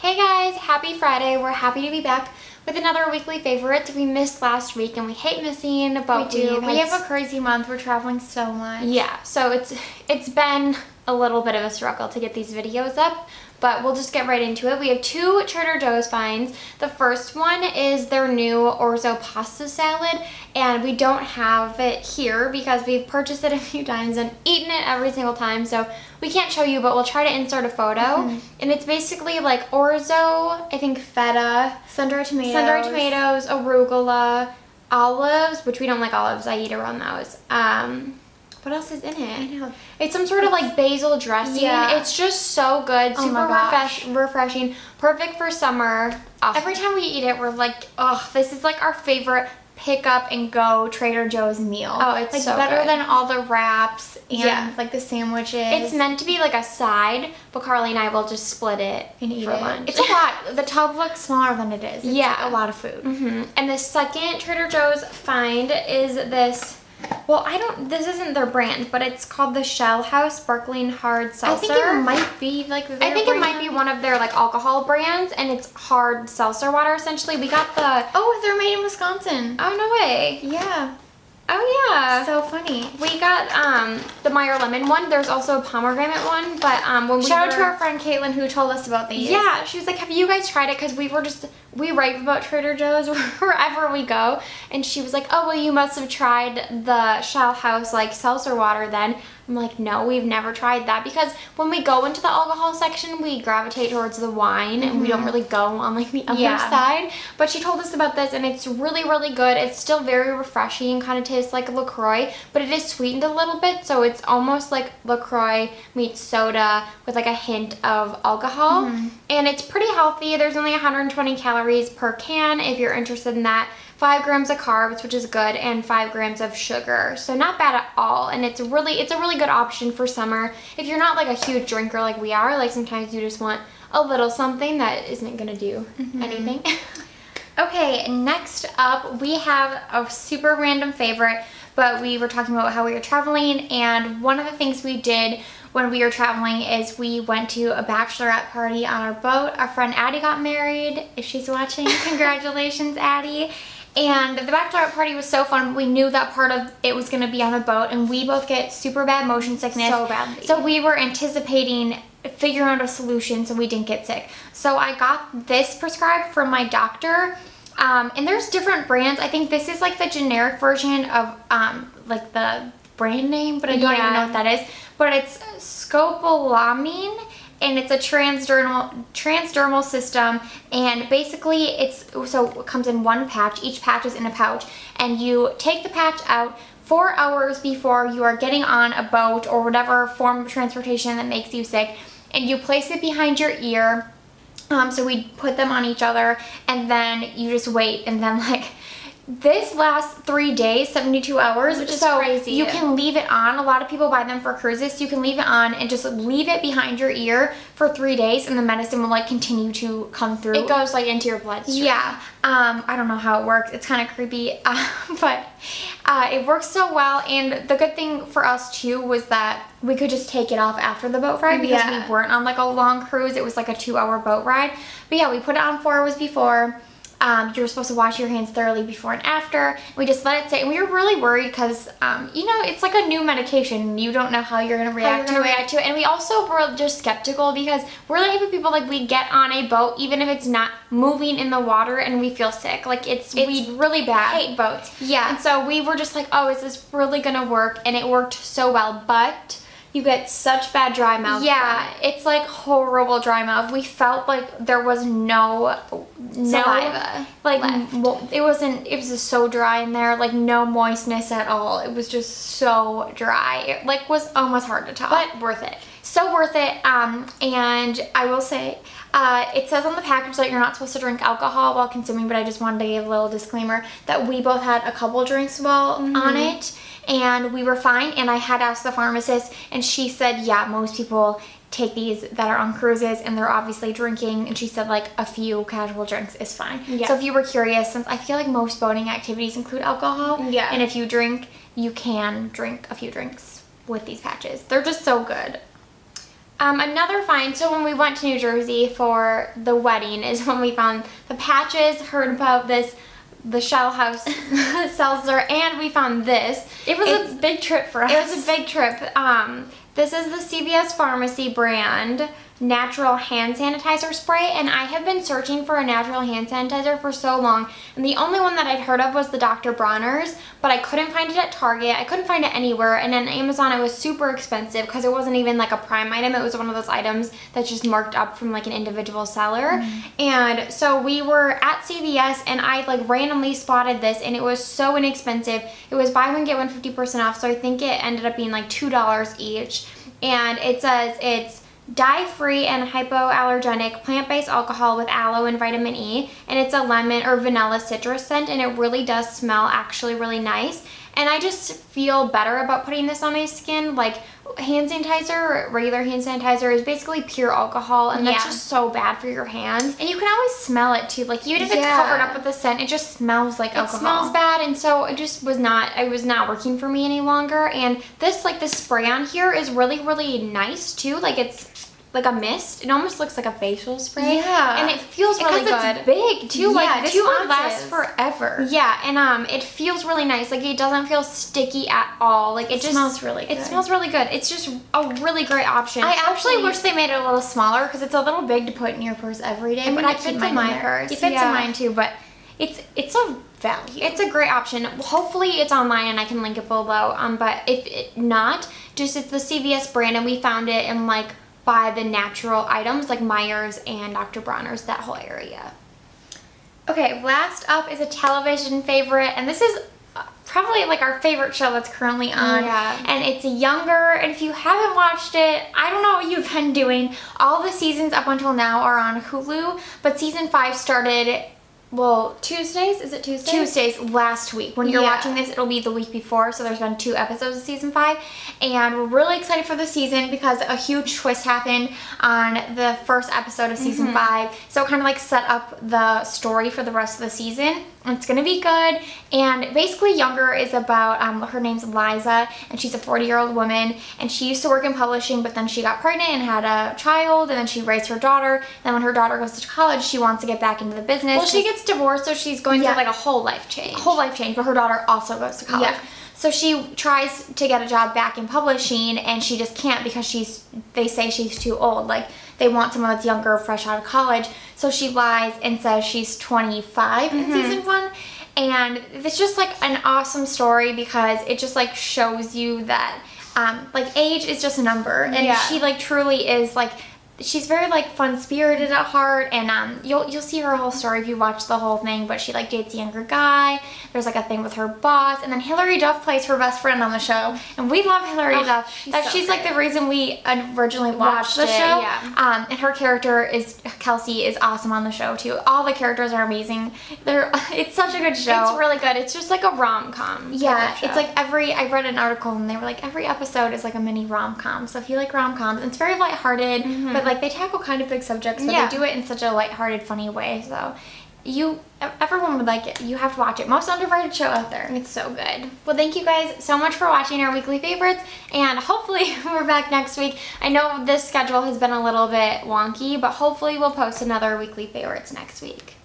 Hey guys, happy Friday. We're happy to be back with another weekly favorite. We missed last week and we hate missing, but we have a crazy month. We're traveling so much. Yeah, so it's been a little bit of a struggle to get these videos up, but we'll just get right into it. We have two Trader Joe's finds. The first one is their new Orzo pasta salad, and we don't have it here because we've purchased it a few times and eaten it every single time, so we can't show you, but we'll try to insert a photo. And it's basically like Orzo, I think feta, sun-dried tomatoes, arugula, olives, which we don't like olives. I eat around those. What else is in it? I know. It's some sort of like basil dressing. Yeah. It's just so good. Super refreshing. Perfect for summer. Every time we eat it, we're like, oh, this is like our favorite pick up and go Trader Joe's meal. Oh, it's like so better good. than all the wraps and like the sandwiches. It's meant to be like a side, but Carly and I will just split it and eat for it. lunch. It's a lot. The tub looks smaller than it is. It's Yeah. like a lot of food. And the second Trader Joe's find is this. Well, this isn't their brand, but it's called the Shell House Sparkling Hard Seltzer. I think it might be like their I think brand. it might be one of their like alcohol brands, and it's hard seltzer water essentially. We got the... Oh, they're made in Wisconsin. Oh, no way. Yeah. Oh, yeah. So funny. We got the Meyer Lemon one. There's also a pomegranate one, but when we Shout out to our friend Caitlin who told us about these. Yeah, she was like, have you guys tried it? Because we rave about Trader Joe's wherever we go. And she was like, oh, well, you must have tried the Shell House, like, seltzer water then. I'm like, no, we've never tried that. Because when we go into the alcohol section, we gravitate towards the wine, and we don't really go on, like, the other side. But she told us about this, and it's really, really good. It's still very refreshing, kind of tastes like LaCroix, but it is sweetened a little bit, so it's almost like LaCroix meets soda with, like, a hint of alcohol. And it's pretty healthy. There's only 120 calories per can if you're interested in that. 5 grams of carbs, which is good, and 5 grams of sugar. So not bad at all. And it's a really good option for summer. If you're not like a huge drinker like we are, like sometimes you just want a little something that isn't gonna do anything. Okay, next up we have a super random favorite, but we were talking about how we were traveling, and one of the things we did when we were traveling is we went to a bachelorette party on our boat. Our friend Addie got married. If she's watching, congratulations, Addie. And the bachelorette party was so fun. We knew that part of it was going to be on the boat, and we both get super bad motion sickness. So badly. So we were anticipating figuring out a solution so we didn't get sick. So I got this prescribed from my doctor. And there's different brands. I think this is like the generic version of like the brand name, but I don't even know what that is. But it's Scopolamine, and it's a transdermal system, and basically it comes in one patch. Each patch is in a pouch, and you take the patch out 4 hours before you are getting on a boat or whatever form of transportation that makes you sick, and you place it behind your ear. So we put them on each other, and then you just wait, and then like this lasts 3 days, 72 hours, which is so crazy. You can leave it on. A lot of people buy them for cruises, so you can leave it on and just leave it behind your ear for 3 days, and the medicine will like continue to come through. It goes like into your bloodstream. Yeah. I don't know how it works. It's kind of creepy, but it works so well. And the good thing for us too was that we could just take it off after the boat ride because we weren't on like a long cruise. It was like a 2-hour boat ride. But yeah, we put it on 4 hours before. You're supposed to wash your hands thoroughly before and after. We just let it sit, and we were really worried because, you know, it's like a new medication. You don't know how you're going to react to it. And we also were just skeptical because we're the type of people, like, we get on a boat, even if it's not moving in the water, and we feel sick. Like, we really bad. Hate boats. Yeah. And so we were just like, oh, is this really going to work? And it worked so well, but you get such bad dry mouth. Yeah, it's like horrible dry mouth. We felt like there was no saliva like left. It was just so dry in there, like no moistness at all. It was just so dry. It like was almost hard to talk. But worth it. So worth it. And I will say, it says on the package that you're not supposed to drink alcohol while consuming, but I just wanted to give a little disclaimer that we both had a couple drinks while on it, and we were fine. And I had asked the pharmacist, and she said, yeah, most people take these that are on cruises and they're obviously drinking, and she said like a few casual drinks is fine. Yeah. So if you were curious, since I feel like most boating activities include alcohol, and if you drink, you can drink a few drinks with these patches. They're just so good. Another find, so when we went to New Jersey for the wedding is when we found the patches, heard about this, the Shell House Seltzer, and we found this. It was a big trip for us. It was a big trip. This is the CVS Pharmacy brand natural hand sanitizer spray, and I have been searching for a natural hand sanitizer for so long, and the only one that I'd heard of was the Dr. Bronner's, but I couldn't find it at Target. I couldn't find it anywhere, and on Amazon it was super expensive because it wasn't even like a prime item. It was one of those items that's just marked up from like an individual seller. And so we were at CVS, and I like randomly spotted this, and it was so inexpensive. It was buy one get one 50% off, so I think it ended up being like $2 each. And it says it's dye-free and hypoallergenic plant-based alcohol with aloe and vitamin E, and it's a lemon or vanilla citrus scent, and it really does smell actually really nice. And I just feel better about putting this on my skin. Like hand sanitizer, regular hand sanitizer is basically pure alcohol, and that's just so bad for your hands. And you can always smell it too. Like even if it's covered up with the scent, it just smells like alcohol. It smells bad, and so it just was not working for me any longer. And this, like the spray on here is really, really nice too. Like it's like a mist. It almost looks like a facial spray. Yeah. And it feels really good. It's big too. Yeah, like this 2 one ounces. lasts forever. Yeah, and it feels really nice. Like it doesn't feel sticky at all. Like it just smells really good. It smells really good. It's just a really great option. I actually wish they made it a little smaller because it's a little big to put in your purse every day. But I keep mine in my purse. It fits in mine too, but it's a value. It's a great option. Hopefully it's online and I can link it below. But if not, just it's the CVS brand, and we found it in like by the natural items like Meijer's and Dr. Bronner's, that whole area. Okay, last up is a television favorite, and this is probably like our favorite show that's currently on. Yeah. And it's younger, and if you haven't watched it, I don't know what you've been doing. All the seasons up until now are on Hulu, but season 5 started, well, Tuesdays? Is it Tuesdays? Tuesdays last week. When you're watching this, it'll be the week before, so there's been 2 episodes of season 5, and we're really excited for the season because a huge twist happened on the first episode of season 5, so it kind of like set up the story for the rest of the season. It's gonna be good. And basically Younger is about, her name's Liza, and she's a 40-year-old woman, and she used to work in publishing, but then she got pregnant and had a child, and then she raised her daughter. Then when her daughter goes to college, she wants to get back into the business. Well, she gets divorced, so she's going through like a whole life change. But her daughter also goes to college. So she tries to get a job back in publishing, and she just can't because they say she's too old. Like, they want someone that's younger, fresh out of college. So she lies and says she's 25 in season 1. And it's just like an awesome story because it just like shows you that like age is just a number. And she like truly is like, she's very like fun-spirited at heart, and you'll see her whole story if you watch the whole thing. But she like dates a younger guy. There's like a thing with her boss, and then Hilary Duff plays her best friend on the show, and we love Hilary Duff. She's like the reason we originally watched the show. And her character Kelsey is awesome on the show too. All the characters are amazing. It's such a good show. It's really good. It's just like a rom-com. Yeah, it's like I read an article and they were like every episode is like a mini rom-com. So if you like rom-coms, it's very lighthearted, but like they tackle kind of big subjects, but they do it in such a lighthearted, funny way. So everyone would like it. You have to watch it. Most underrated show out there. It's so good. Well, thank you guys so much for watching our weekly favorites, and hopefully we're back next week. I know this schedule has been a little bit wonky, but hopefully we'll post another weekly favorites next week.